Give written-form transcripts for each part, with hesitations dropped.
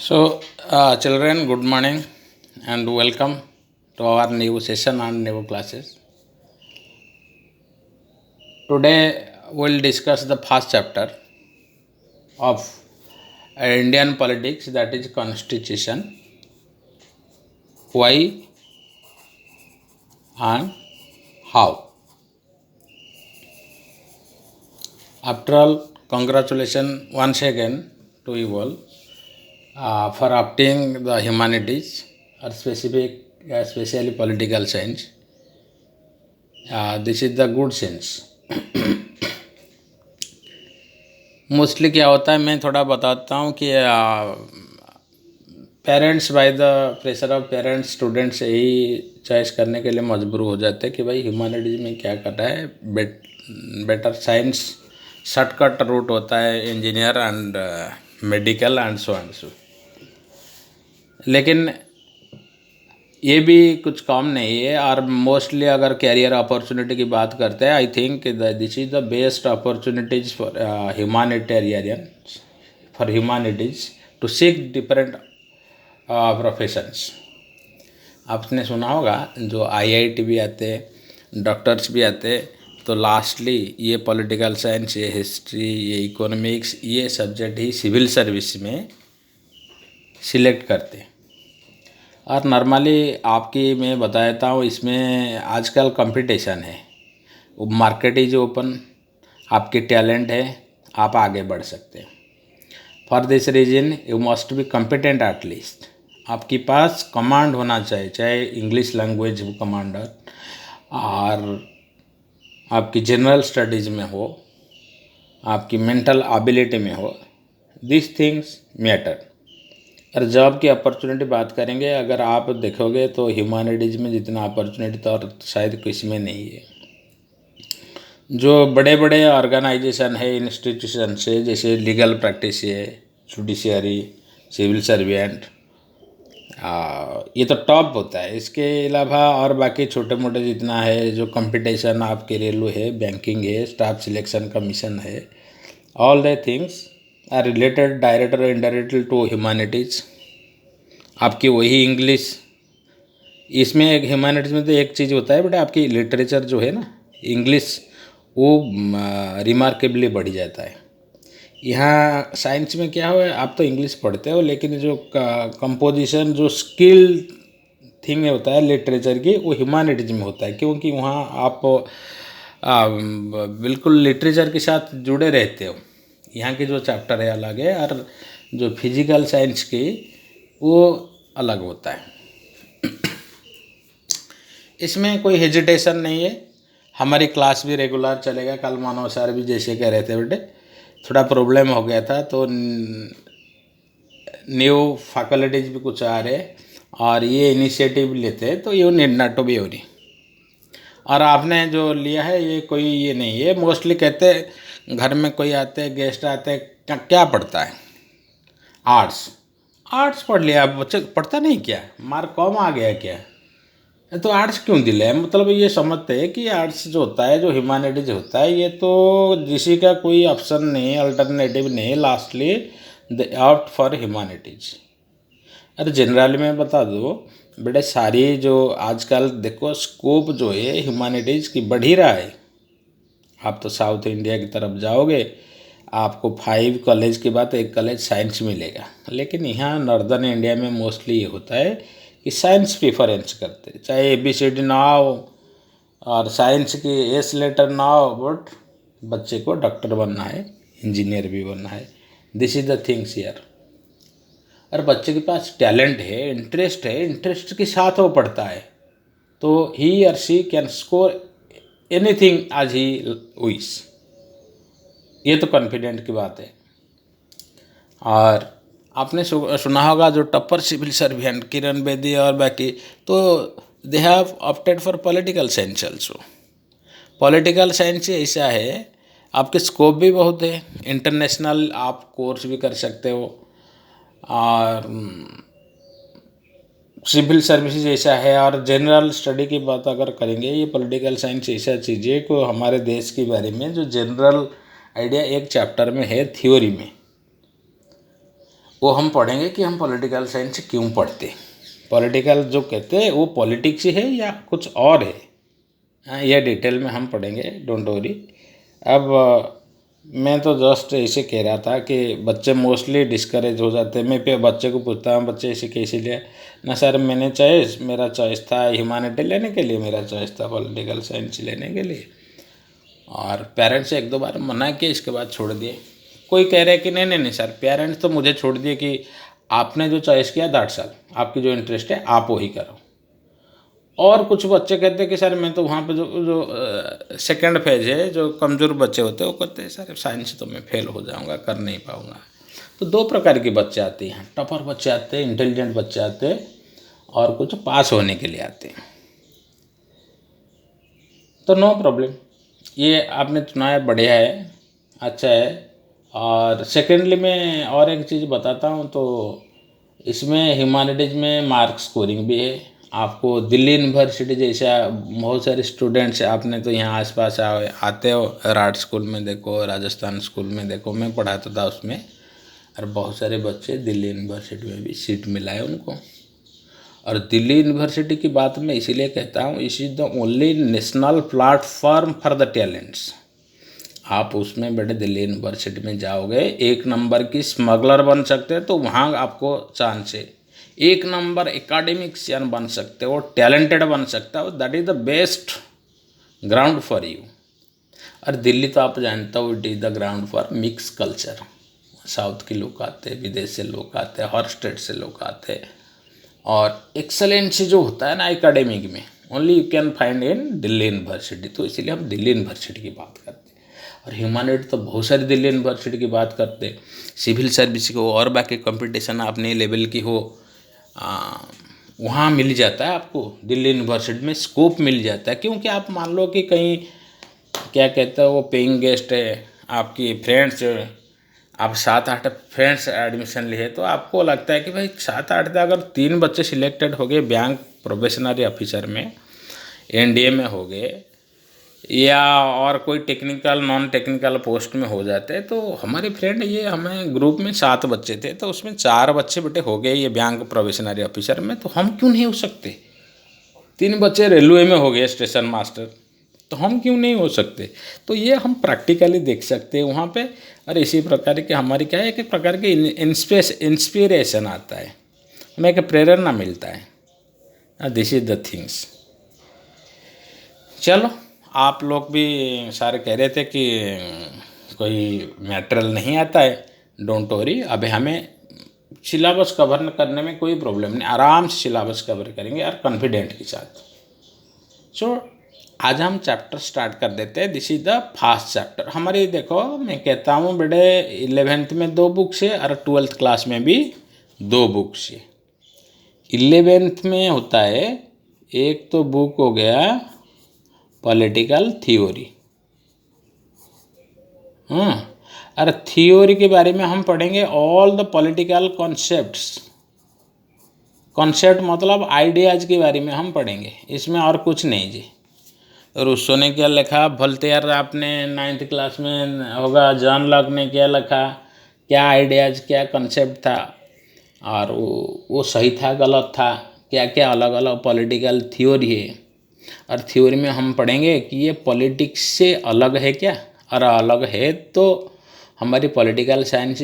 Children, good morning and welcome to our new session and new classes. Today, we'll discuss the first chapter of Indian politics, that is Constitution. Why and how. After all, congratulations once again to you all for opting the humanities or especially political science. This is the good sense. Mostly क्या होता है, मैं थोड़ा बताता हूँ कि parents by the pressure of parents students यही choice करने के लिए मजबूर हो जाते हैं कि भाई ह्यूमैनिटीज़ में क्या करना है, बेटर साइंस शॉर्टकट रूट होता है, engineer and medical and so. लेकिन ये भी कुछ कम नहीं है। और मोस्टली अगर कैरियर अपॉर्चुनिटी की बात करते हैं, I think this is the best opportunities for humanities to seek different professions. आपने सुना होगा जो आईआईटी भी आते, डॉक्टर्स भी आते, तो लास्टली ये पॉलिटिकल साइंस, ये हिस्ट्री, ये इकोनॉमिक्स, ये सब्जेक्ट ही सिविल सर्विस में सिलेक्ट करते। और नॉर्मली आपकी मैं बता देता हूँ, इसमें आजकल कंपटीशन है, मार्केट इज ओपन, आपकी टैलेंट है, आप आगे बढ़ सकते हैं। For this reason you must be competent at least. आपके पास कमांड होना चाहिए, चाहे इंग्लिश लैंग्वेज कमांडर और आपकी जनरल स्टडीज़ में हो, आपकी मेंटल एबिलिटी में हो, दिस थिंग्स मैटर। और जॉब की अपॉर्चुनिटी बात करेंगे, अगर आप देखोगे तो ह्यूमैनिटीज़ में जितना अपॉर्चुनिटी तो और शायद किसी में नहीं है। जो बड़े बड़े ऑर्गेनाइजेशन है, इंस्टीट्यूशन से, जैसे लीगल प्रैक्टिस है, जुडिशरी, सिविल सर्वेंट, ये तो टॉप होता है। इसके अलावा और बाकी छोटे मोटे जितना है, जो कंपटीशन आपके रेलवे है, बैंकिंग है, स्टाफ सिलेक्शन कमीशन है, all the things are related direct और इनडायरेक्टली टू ह्यूमैनिटीज़। आपकी वही इंग्लिश, इसमें एक ह्यूमैनिटीज़ में तो एक चीज़ होता है बेटा, आपकी लिटरेचर जो है ना, इंग्लिश, वो रिमार्केबली बढ़ जाता है। यहाँ साइंस में क्या हो, आप तो इंग्लिश पढ़ते हो, लेकिन जो कंपोजिशन, जो स्किल थिंग होता है लिटरेचर की, वो ह्यूमैनिटीज़ में होता है, क्योंकि वहाँ आप बिल्कुल लिटरेचर के साथ जुड़े रहते हो। यहाँ की जो चैप्टर है अलग है, और जो फिजिकल साइंस की वो अलग होता है। इसमें कोई हेजिटेशन नहीं है। हमारी क्लास भी रेगुलर चलेगा। कल मानव सर भी जैसे कह रहे थे, बेटे थोड़ा प्रॉब्लम हो गया था, तो न्यू फैकल्टीज भी कुछ आ रहे और ये इनिशिएटिव लेते, तो you need not to be worry. और आपने जो लिया है ये कोई ये नहीं है। मोस्टली कहते घर में कोई आते, गेस्ट आते, क्या पढ़ता है, आर्ट्स पढ़ लिया, बच्चे पढ़ता नहीं क्या, मार्क कम आ गया क्या, तो आर्ट्स क्यों दिले। मतलब ये समझते हैं कि आर्ट्स जो होता है, जो ह्यूमैनिटीज होता है, ये तो किसी का कोई ऑप्शन नहीं, अल्टरनेटिव नहीं, lastly they opt for humanities. अरे जनरली मैं बता दूँ बेटे, सारी जो आजकल देखो स्कोप जो है ह्यूमैनिटीज़ की बढ़ ही रहा है। आप तो साउथ इंडिया की तरफ जाओगे, आपको 5 कॉलेज के बाद एक कॉलेज साइंस मिलेगा, लेकिन यहाँ नॉर्दर्न इंडिया में मोस्टली ये होता है कि साइंस प्रेफरेंस करते हैं, चाहे ABCD ना हो और साइंस की एस लेटर ना हो, बट बच्चे को डॉक्टर बनना है, इंजीनियर भी बनना है। This is the things here. और बच्चे के पास टैलेंट है, इंटरेस्ट के साथ वो पढ़ता है, तो ही और शी कैन स्कोर एनीथिंग आज ही विश। ये तो कॉन्फिडेंट की बात है। और आपने सुना होगा जो topper civil servant Kiran Bedi और बाकी, तो they have opted for political science also. Political science ऐसा है, आपके स्कोप भी बहुत है, इंटरनेशनल आप कोर्स भी कर सकते हो, और सिविल सर्विसेज ऐसा है। और जनरल स्टडी की बात अगर करेंगे, ये पॉलिटिकल साइंस ऐसा चीज़ है को हमारे देश के बारे में जो जनरल आइडिया एक चैप्टर में है, थ्योरी में, वो हम पढ़ेंगे कि हम पॉलिटिकल साइंस क्यों पढ़ते। पॉलिटिकल जो कहते हैं वो पॉलिटिक्स है या कुछ और है, हाँ, यह डिटेल में हम पढ़ेंगे, डोंट वरी। अब मैं तो जस्ट ऐसे कह रहा था कि बच्चे मोस्टली डिस्करेज हो जाते हैं। मैं पे बच्चे को पूछता हूँ, बच्चे ऐसे कैसे लिया ना सर, मेरा चॉइस था ह्यूमैनिटी लेने के लिए, मेरा चॉइस था पॉलिटिकल साइंस लेने के लिए, और पेरेंट्स से एक दो बार मना किया, इसके बाद छोड़ दिए। कोई कह रहे कि नहीं नहीं नहीं सर, पेरेंट्स तो मुझे छोड़ दिए कि आपने जो चॉइस किया दैट्स ऑल, आपकी जो इंटरेस्ट है आप वही करो। और कुछ बच्चे कहते हैं कि सर मैं तो वहाँ पे जो जो सेकंड फेज है, जो कमज़ोर बच्चे होते हैं वो कहते हैं सर साइंस तो मैं फेल हो जाऊँगा, कर नहीं पाऊँगा। तो दो प्रकार के बच्चे आते हैं, टॉपर बच्चे आते हैं, इंटेलिजेंट बच्चे आते हैं, और कुछ पास होने के लिए आते हैं। तो नो प्रॉब्लम, ये आपने चुना है, बढ़िया है, अच्छा है। और सेकेंडली मैं और एक चीज़ बताता हूँ, तो इसमें ह्यूमैनिटीज़ में मार्क स्कोरिंग भी है। आपको दिल्ली यूनिवर्सिटी जैसा बहुत सारे स्टूडेंट्स, आपने तो यहाँ आसपास आते हो, राठ स्कूल में देखो, राजस्थान स्कूल में देखो, मैं पढ़ाता था उसमें, और बहुत सारे बच्चे दिल्ली यूनिवर्सिटी में भी सीट मिला है उनको। और दिल्ली यूनिवर्सिटी की बात मैं इसीलिए कहता हूँ, it is the only national platform for the talents. आप उसमें बेटे दिल्ली यूनिवर्सिटी में जाओगे, एक नंबर की स्मगलर बन सकते हैं, तो वहाँ आपको चांस है। एक नंबर एकेडमिक्सियन बन सकते हो, टैलेंटेड बन सकते हो, that is the best ground for you. और दिल्ली तो आप जानते हो, it is the ground for mix culture. South के लोग आते हैं, विदेश से लोग आते हैं, हर स्टेट से लोग आते हैं, और एक्सेलेंस जो होता है ना एकेडमिक में, only you can find in Delhi university. तो इसीलिए हम दिल्ली यूनिवर्सिटी की बात करते हैं। और ह्यूमैनिटी तो बहुत सारी दिल्ली यूनिवर्सिटी की बात करते हैं, सिविल सर्विस की हो और बाकी कंपटीशन अपने लेवल की हो, वहाँ मिल जाता है आपको, दिल्ली यूनिवर्सिटी में स्कोप मिल जाता है। क्योंकि आप मान लो कि कहीं क्या कहते हैं, वो पेइंग गेस्ट है, आपकी फ्रेंड्स, आप 7-8 फ्रेंड्स एडमिशन लिए, तो आपको लगता है कि भाई 7-8 था, अगर 3 बच्चे सिलेक्टेड हो गए बैंक प्रोबेशनरी ऑफिसर में, एनडीए में हो गए, या और कोई टेक्निकल नॉन टेक्निकल पोस्ट में हो जाते, तो हमारे फ्रेंड, ये हमें ग्रुप में 7 बच्चे थे, तो उसमें 4 बच्चे बेटे हो गए ये बैंक प्रोबेशनरी ऑफिसर में, तो हम क्यों नहीं हो सकते? 3 बच्चे रेलवे में हो गए स्टेशन मास्टर, तो हम क्यों नहीं हो सकते? तो ये हम प्रैक्टिकली देख सकते हैं वहाँ पे। और इसी प्रकार की हमारी क्या है, एक प्रकार की इंस्पिरेशन आता है, हमें एक प्रेरणा मिलता है। This is the things. चलो, आप लोग भी सारे कह रहे थे कि कोई मैटेरियल नहीं आता है, डोंट वरी, अभी हमें सिलेबस कवर करने में कोई प्रॉब्लम नहीं, आराम से सिलेबस कवर करेंगे और कॉन्फिडेंट के साथ। सो आज हम चैप्टर स्टार्ट कर देते हैं। This is the first chapter हमारी। देखो, मैं कहता हूँ बेटे 11th में 2 बुक्स है और 12th क्लास में भी 2 बुक्स है। 11th में होता है, एक तो बुक हो गया पॉलिटिकल थ्योरी, हाँ, और थ्योरी के बारे में हम पढ़ेंगे all the political concepts. Concept मतलब आइडियाज़ के बारे में हम पढ़ेंगे, इसमें और कुछ नहीं जी। रूसो ने क्या लिखा, वोल्टेयर आपने 9th क्लास में होगा, जॉन लॉक ने क्या लिखा, क्या आइडियाज़, क्या कंसेप्ट था, और वो सही था गलत था, क्या क्या अलग अलग पॉलिटिकल थ्योरी है। और थ्योरी में हम पढ़ेंगे कि ये पॉलिटिक्स से अलग है क्या, और अलग है तो हमारी पॉलिटिकल साइंस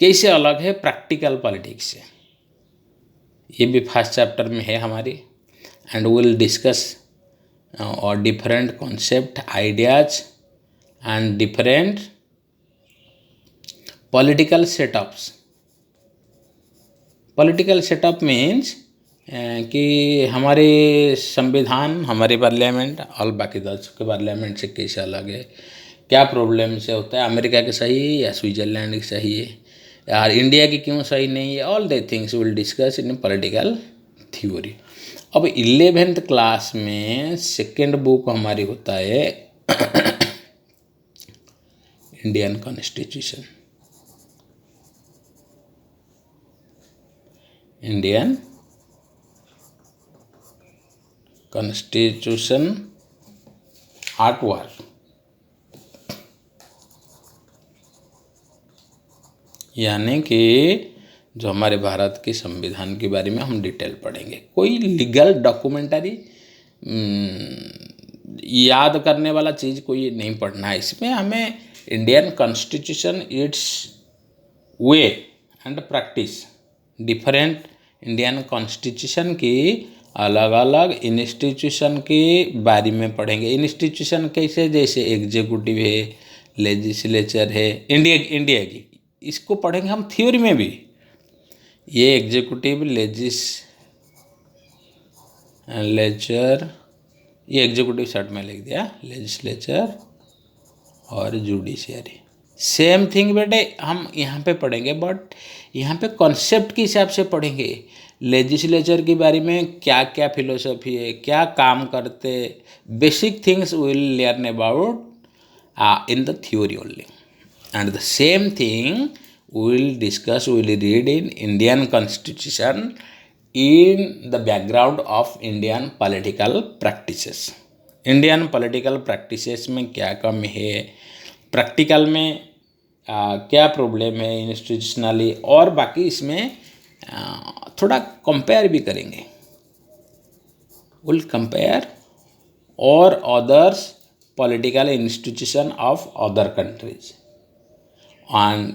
कैसे अलग है प्रैक्टिकल पॉलिटिक्स से। ये भी फर्स्ट चैप्टर में है हमारी। एंड विल डिस्कस और different concept, ideas and different political setups. Political setup means कि हमारे संविधान, हमारे पार्लियामेंट और बाकी देशों के पार्लियामेंट से कैसे अलग है, क्या प्रॉब्लम से होता है, अमेरिका के सही है या स्विट्जरलैंड की सही है, यार इंडिया की क्यों सही नहीं है, all the things will discuss in political theory. अब 11th क्लास में सेकेंड बुक हमारी होता है Indian constitution. Indian constitution artwork, यानी कि जो हमारे भारत के संविधान के बारे में हम डिटेल पढ़ेंगे। कोई लीगल डॉक्यूमेंटरी याद करने वाला चीज़ कोई नहीं पढ़ना है। इसमें हमें Indian constitution, it's way and practice, different Indian constitution की अलग अलग इंस्टीट्यूशन के बारे में पढ़ेंगे। इंस्टीट्यूशन कैसे, जैसे एग्जीक्यूटिव है, लेजिस्लेचर है, इंडिया की, इसको पढ़ेंगे हम थ्योरी में भी। ये एग्जीक्यूटिव, लेजिस्लेचर, ये एग्जीक्यूटिव शर्ट में लिख दिया, लेजिस्लेचर और जुडिशियरी सेम थिंग बेटे हम यहाँ पे पढ़ेंगे, बट यहाँ पे कॉन्सेप्ट के हिसाब से पढ़ेंगे। लेजिस्लेचर के बारे में क्या क्या फिलोसफी है, क्या काम करते, basic things will learn about in the theory only, and the same thing will discuss, will read in Indian constitution in the background of Indian political practices। Indian political practices में क्या कमी है, practical में क्या problem है institutionally, और बाकी इसमें थोड़ा कंपेयर भी करेंगे। विल कंपेयर और others political institution of other countries, and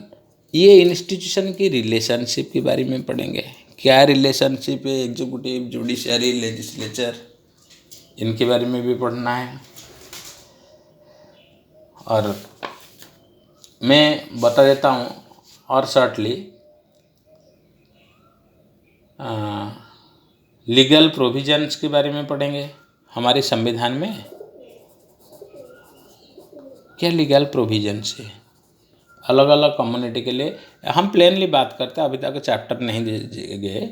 ये इंस्टीट्यूशन की रिलेशनशिप के बारे में पढ़ेंगे। क्या रिलेशनशिप है एग्जीक्यूटिव, जुडिशरी, लेजिस्लेचर, इनके बारे में भी पढ़ना है। और मैं बता देता हूँ और शॉर्टली, लीगल प्रोविजंस के बारे में पढ़ेंगे। हमारे संविधान में क्या लीगल प्रोविजंस है अलग अलग कम्युनिटी के लिए, हम प्लेनली बात करते हैं, अभी तक चैप्टर नहीं गए,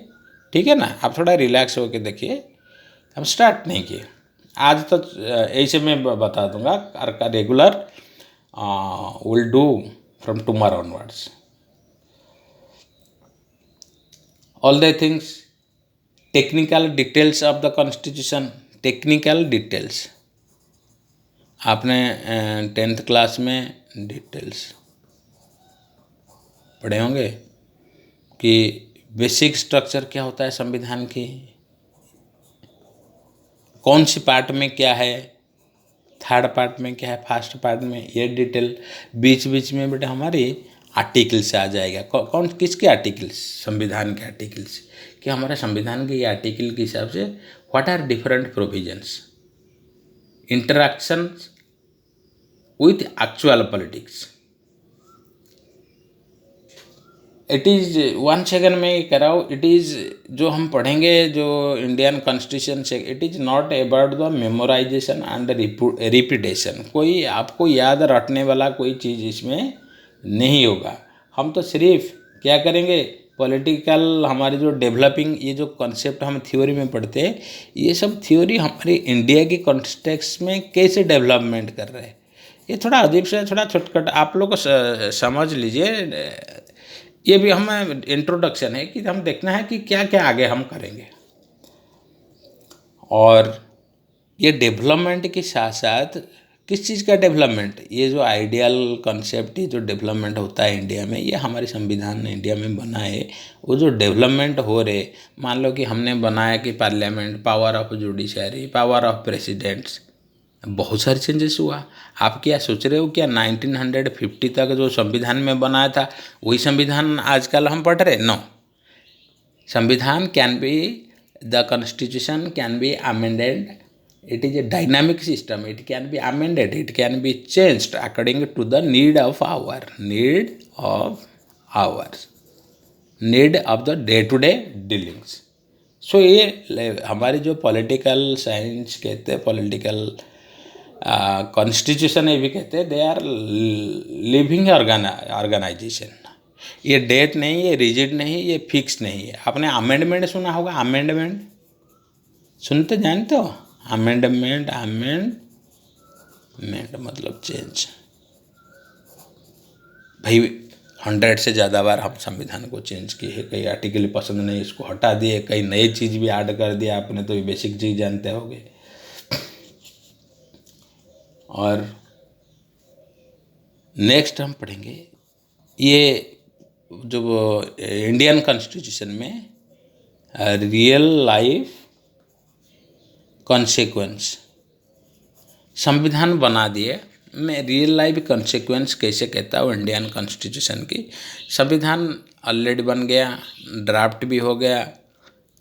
ठीक है ना। आप थोड़ा रिलैक्स होकर देखिए, हम स्टार्ट नहीं किए आज, तो ऐसे मैं बता दूंगा, regular will do from tomorrow onwards all the things. Technical details of the constitution, technical details आपने 10th क्लास में डिटेल्स पढ़े होंगे कि बेसिक स्ट्रक्चर क्या होता है संविधान की, कौन सी पार्ट में क्या है, थर्ड पार्ट में क्या है, फर्स्ट पार्ट में, ये डिटेल। बीच बीच में बेटा हमारी आर्टिकल से आ जाएगा, कौन किसके आर्टिकल्स, संविधान के आर्टिकल्स, कि हमारे संविधान के ये आर्टिकल के हिसाब से what are different provisions, interaction with actual politics. It is one second में कह रहा हूँ, इट इज़ जो हम पढ़ेंगे जो इंडियन कॉन्स्टिट्यूशन से, it is not about the memorisation and repetition. कोई आपको याद रखने वाला कोई चीज़ इसमें नहीं होगा। हम तो सिर्फ क्या करेंगे, पॉलिटिकल हमारे जो डेवलपिंग, ये जो कॉन्सेप्ट हम थ्योरी में पढ़ते हैं, ये सब थ्योरी हमारे इंडिया के कॉन्टेक्स्ट में कैसे डेवलपमेंट कर रहे हैं, ये थोड़ा अजीब से, थोड़ा छोटकट आप लोग को समझ लीजिए। ये भी हम इंट्रोडक्शन है कि हम देखना है कि क्या क्या आगे हम करेंगे। और ये डेवलपमेंट के साथ साथ किस चीज़ का डेवलपमेंट, ये जो आइडियल कॉन्सेप्ट, ये जो डेवलपमेंट होता है इंडिया में, ये हमारे संविधान ने इंडिया में बना है। वो जो डेवलपमेंट हो रहे, मान लो कि हमने बनाया कि parliament, power of judiciary, power of presidents, बहुत सारे चेंजेस हुआ। आप क्या सोच रहे हो, क्या 1950 तक जो संविधान में बनाया था वही संविधान आजकल हम पढ़ रहे? नो, संविधान can be, the constitution can be amended, it is a dynamic system, it can be amended, it can be changed according to the need of the day to day dealings. So ये हमारी जो political science कहते हैं, political constitution ये भी कहते हैं, they are living organisation. ये डेट नहीं, ये रिजिड नहीं, ये फिक्स नहीं है। आपने अमेंडमेंट सुना होगा, अमेंडमेंट सुनते जानते हो? अमेंडमेंट मतलब चेंज। भाई 100 से ज़्यादा बार हम संविधान को चेंज किए हैं, कई आर्टिकल पसंद नहीं इसको हटा दिए, कई नई चीज़ भी ऐड कर दिया आपने, तो ये बेसिक चीज़ जानते होगे। और नेक्स्ट हम पढ़ेंगे ये जो इंडियन कॉन्स्टिट्यूशन में रियल लाइफ कॉन्सिक्वेंस संविधान बना दिए। मैं रियल लाइफ कॉन्सिक्वेंस कैसे कहता हूँ इंडियन कॉन्स्टिट्यूशन की। संविधान ऑलरेडी बन गया, ड्राफ्ट भी हो गया,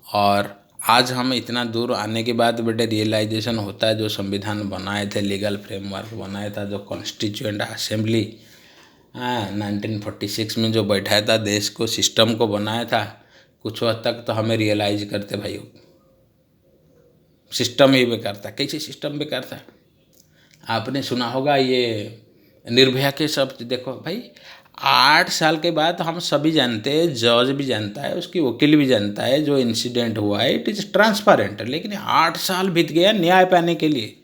और आज हम इतना दूर आने के बाद बेटे रियलाइजेशन होता है जो संविधान बनाए थे, लीगल फ्रेमवर्क बनाया था, जो कॉन्स्टिट्यूएंट असेंबली 1946 में जो बैठाया था, देश को सिस्टम को बनाया था, कुछ हद तक तो हमें रियलाइज करते भाई सिस्टम ही बेकार था। कैसे सिस्टम बेकार था? आपने सुना होगा ये निर्भया के शब्द। देखो भाई, 8 साल के बाद हम सभी जानते हैं, जज भी जानता है, उसकी वकील भी जानता है, जो इंसिडेंट हुआ है इट इज़ ट्रांसपेरेंट, लेकिन 8 साल बीत गया न्याय पाने के लिए।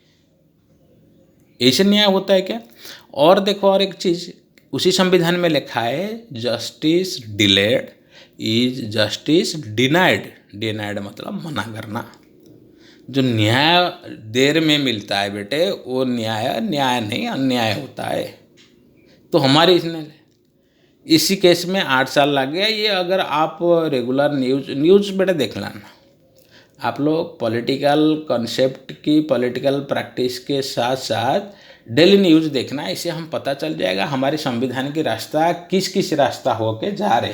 ऐसे न्याय होता है क्या? और देखो, और एक चीज़ उसी संविधान में लिखा है, justice delayed is justice denied. Denied मतलब मना करना। जो न्याय देर में मिलता है बेटे, वो न्याय नहीं, अन्याय होता है। तो हमारे इसी केस में 8 साल लग गया। ये अगर आप रेगुलर न्यूज़ बेटे देख लेना, आप लोग पॉलिटिकल कॉन्सेप्ट की, पॉलिटिकल प्रैक्टिस के साथ साथ डेली न्यूज़ देखना, इससे हम पता चल जाएगा हमारे संविधान की रास्ता किस रास्ता होके जा रहे,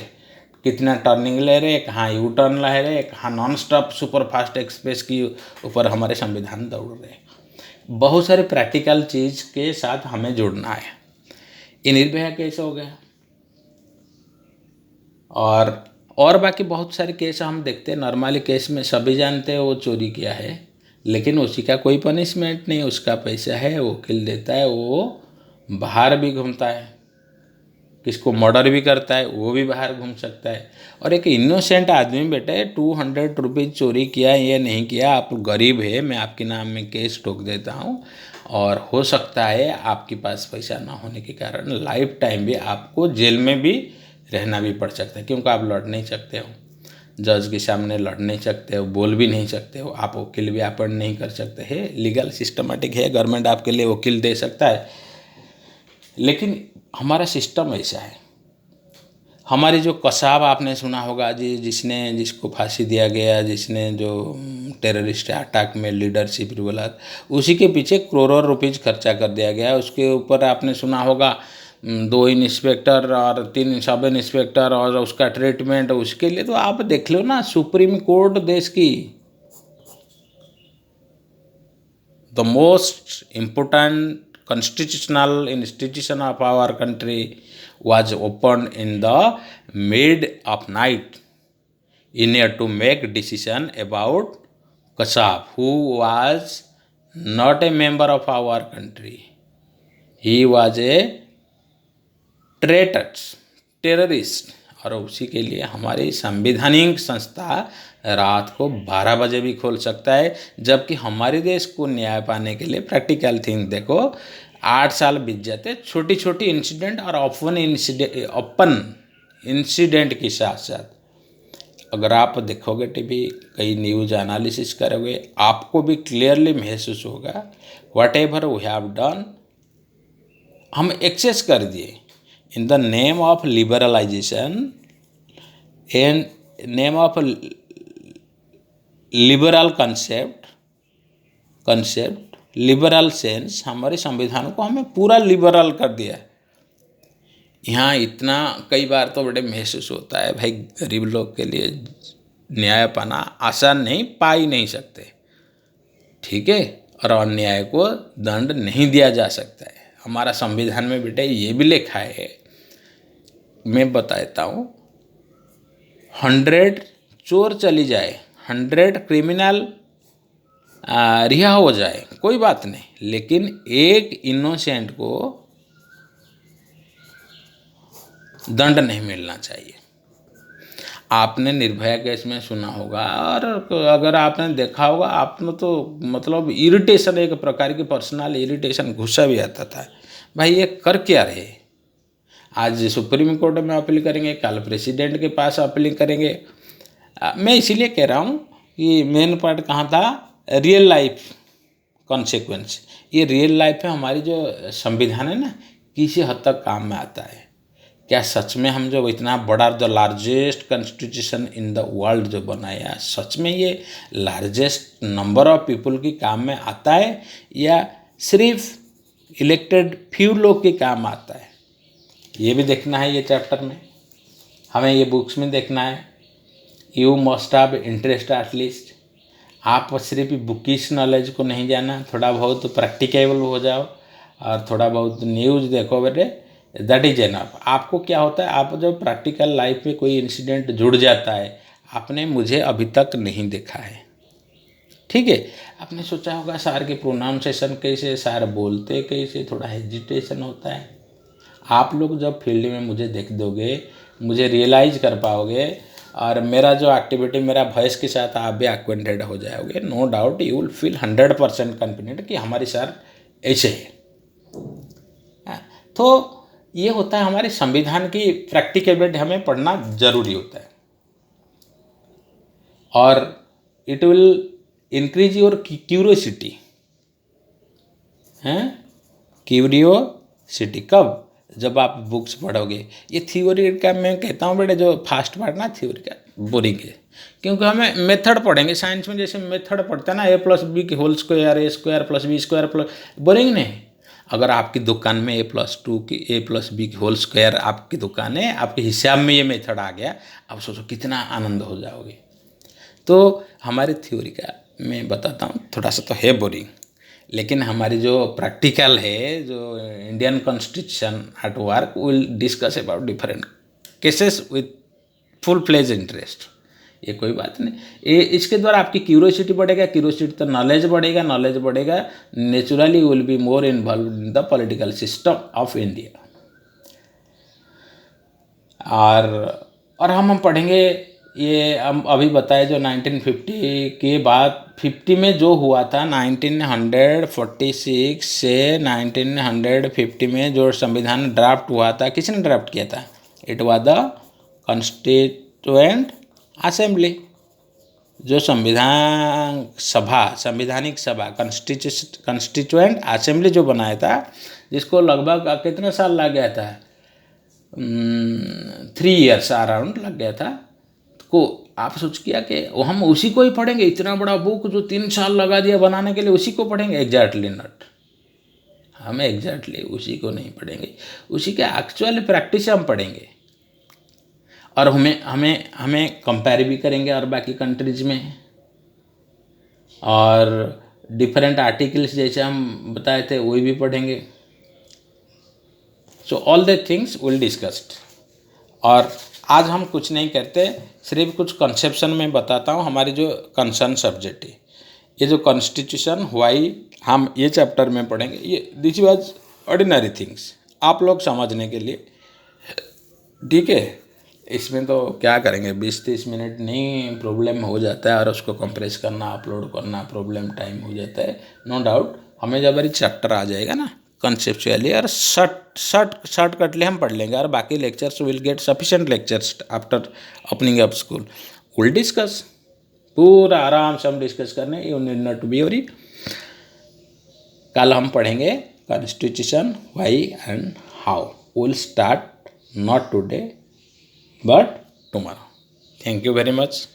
कितना टर्निंग ले रहे, कहाँ यू टर्न ले रहे, कहाँ non stop super fast express की ऊपर हमारे संविधान दौड़ रहे। बहुत सारे प्रैक्टिकल चीज़ के साथ हमें जुड़ना है। ये निर्भया केस हो गया, और बाकी बहुत सारे केस हम देखते हैं। नॉर्मली केस में सभी जानते हैं वो चोरी किया है, लेकिन उसी का कोई पनिशमेंट नहीं, उसका पैसा है, वकील देता है, वो बाहर भी घूमता है, किसको मर्डर भी करता है वो भी बाहर घूम सकता है। और एक इनोसेंट आदमी बेटे 200 रुपीज़ चोरी किया, ये नहीं किया, आप गरीब है, मैं आपके नाम में केस ठोक देता हूँ, और हो सकता है आपके पास पैसा ना होने के कारण लाइफ टाइम भी आपको जेल में भी रहना भी पड़ सकता है, क्योंकि आप लड़ नहीं सकते हो, जज के सामने लड़ नहीं सकते हो, बोल भी नहीं सकते हो, आप वकील भी अपन नहीं कर सकते है। लीगल सिस्टमेटिक है, गवर्नमेंट आपके लिए वकील दे सकता है, लेकिन हमारा सिस्टम ऐसा है। हमारे जो कसाब आपने सुना होगा जी, जिसको फांसी दिया गया, जिसने जो टेररिस्ट अटैक में लीडरशिप बोला, उसी के पीछे करोड़ों रुपीज़ खर्चा कर दिया गया। उसके ऊपर आपने सुना होगा 2 इंस्पेक्टर और 3 सब इंस्पेक्टर और उसका ट्रीटमेंट, उसके लिए तो आप देख लो ना, सुप्रीम कोर्ट देश की the most important constitutional institution of our country was opened in the mid of night in order to make decision about Kasab, who was not a member of our country. He was a traitor, terrorist, और उसी के लिए हमारी संवैधानिक संस्था रात को 12 बजे भी खोल सकता है, जबकि हमारे देश को न्याय पाने के लिए प्रैक्टिकल थिंग देखो 8 साल बीत जाते, छोटी छोटी इंसिडेंट और ओपन इंसिडेंट के साथ साथ अगर आप देखोगे टीवी, कई न्यूज़ एनालिसिस करोगे, आपको भी क्लियरली महसूस होगा whatever we have done, हम एक्सेस कर दिए in the name of liberalization, in name of liberal concept, liberal sense, हमारे संविधान को हमें पूरा लिबरल कर दिया है। यहाँ इतना कई बार तो बड़े महसूस होता है भाई, गरीब लोग के लिए न्याय पाना आसान नहीं, पा ही नहीं सकते, ठीक है, और अन्याय को दंड नहीं दिया जा सकता है। हमारा संविधान में बेटे ये भी लिखा है, मैं बताता हूँ, 100 चोर चली जाए, 100 क्रिमिनल रिहा हो जाए, कोई बात नहीं, लेकिन एक इनोसेंट को दंड नहीं मिलना चाहिए। आपने निर्भया केस में सुना होगा, और अगर आपने देखा होगा, आपने तो मतलब इरिटेशन, एक प्रकार की पर्सनल इरिटेशन, गुस्सा भी आता था, भाई ये कर क्या रहे। आज सुप्रीम कोर्ट में अपील करेंगे, कल प्रेसिडेंट के पास अपील करेंगे। मैं इसीलिए कह रहा हूँ कि मेन पार्ट कहाँ था, रियल लाइफ कॉन्सिक्वेंस। ये रियल लाइफ में हमारी जो संविधान है ना, किसी हद तक काम में आता है, क्या सच में हम जो इतना बड़ा the largest constitution in the world जो बनाया, सच में ये लार्जेस्ट नंबर ऑफ पीपल की काम में आता है या सिर्फ इलेक्टेड फ्यू लोग के काम आता है? ये भी देखना है ये चैप्टर में, हमें ये बुक्स में देखना है। You must have interest at least. आप सिर्फ बुकिश नॉलेज को नहीं जाना, थोड़ा बहुत प्रैक्टिकेबल हो जाओ और थोड़ा बहुत न्यूज़ देखो बेटे, दैट इज एनफ। आपको क्या होता है, आप जब प्रैक्टिकल लाइफ में कोई इंसिडेंट जुड़ जाता है, आपने मुझे अभी तक नहीं देखा है, ठीक है। आपने सोचा होगा सर के प्रोनाउंसिएशन कैसे, सर बोलते कैसे, थोड़ा हेजिटेशन होता है। आप लोग जब फील्ड में मुझे देख दोगे, मुझे रियलाइज कर पाओगे और मेरा जो एक्टिविटी, मेरा वॉइस के साथ आप भी एक्वेंटेड हो जाओगे, no doubt you will feel 100% confident कि हमारे सर ऐसे है। तो ये होता है हमारे संविधान की प्रैक्टिकेबिलिटी, हमें पढ़ना जरूरी होता है और it will increase your curiosity, हैं, क्यूरियोसिटी। कब? जब आप बुक्स पढ़ोगे। ये थ्योरी का मैं कहता हूँ बेटे, जो फास्ट पार्ट ना थ्योरी का बोरिंग है, क्योंकि हमें मेथड पढ़ेंगे। साइंस में जैसे मेथड पढ़ते हैं ना, a+b whole square, a² + b² plus, boring नहीं। अगर आपकी दुकान में a+2 की a+b होल स्क्वायर आपकी दुकान है, आपके हिसाब में ये मेथड आ गया, आप सोचो कितना आनंद हो जाओगे। तो हमारे थ्योरी का मैं बताता हूँ, थोड़ा सा तो है बोरिंग, लेकिन हमारी जो प्रैक्टिकल है, जो Indian constitution at work, will discuss about different cases with full fledge interest. ये कोई बात नहीं, ये इसके द्वारा आपकी क्यूरियोसिटी बढ़ेगा, क्यूरियोसिटी तो नॉलेज बढ़ेगा, नॉलेज बढ़ेगा, naturally will be more involve in the political system of India. और हम पढ़ेंगे, ये हम अभी बताए जो 1950 के बाद 50 में जो हुआ था, 1946 से 1950 में जो संविधान ड्राफ्ट हुआ था, किसने ड्राफ्ट किया था? It was the constituent assembly. जो संविधानिक सभा कॉन्स्टिट्यूएंट असेंबली जो बनाया था, जिसको लगभग कितना साल लग गया था, 3 ईयर्स अराउंड लग गया था। को आप सोच किया कि हम उसी को ही पढ़ेंगे, इतना बड़ा बुक जो 3 साल लगा दिया बनाने के लिए, उसी को पढ़ेंगे? एग्जैक्टली नॉट, हम एग्जैक्टली उसी को नहीं पढ़ेंगे, उसी के एक्चुअल प्रैक्टिस हम पढ़ेंगे और हमें कंपेयर भी करेंगे और बाकी कंट्रीज में, और डिफरेंट आर्टिकल्स जैसे हम बताए थे वही भी पढ़ेंगे। So all the things will discussed. और आज हम कुछ नहीं करते, सिर्फ कुछ कंसेप्शन में बताता हूँ, हमारी जो कंसर्न सब्जेक्ट है, ये जो कॉन्स्टिट्यूशन वाई हम ये चैप्टर में पढ़ेंगे, ये दिस वाज ऑर्डिनरी थिंग्स आप लोग समझने के लिए, ठीक है। इसमें तो क्या करेंगे, 20-30 मिनट नहीं, प्रॉब्लम हो जाता है और उसको कंप्रेस करना, अपलोड करना, प्रॉब्लम टाइम हो जाता है, नो डाउट। हमें जब चैप्टर आ जाएगा ना कंसेप्चुअली, और शॉर्टकटली हम पढ़ लेंगे, और बाकी lectures will get sufficient lectures after opening up school, will discuss, पूरा आराम से हम डिस्कस करने, you need not be worry. कल हम पढ़ेंगे constitution why and how, will start not today but tomorrow. Thank you very much.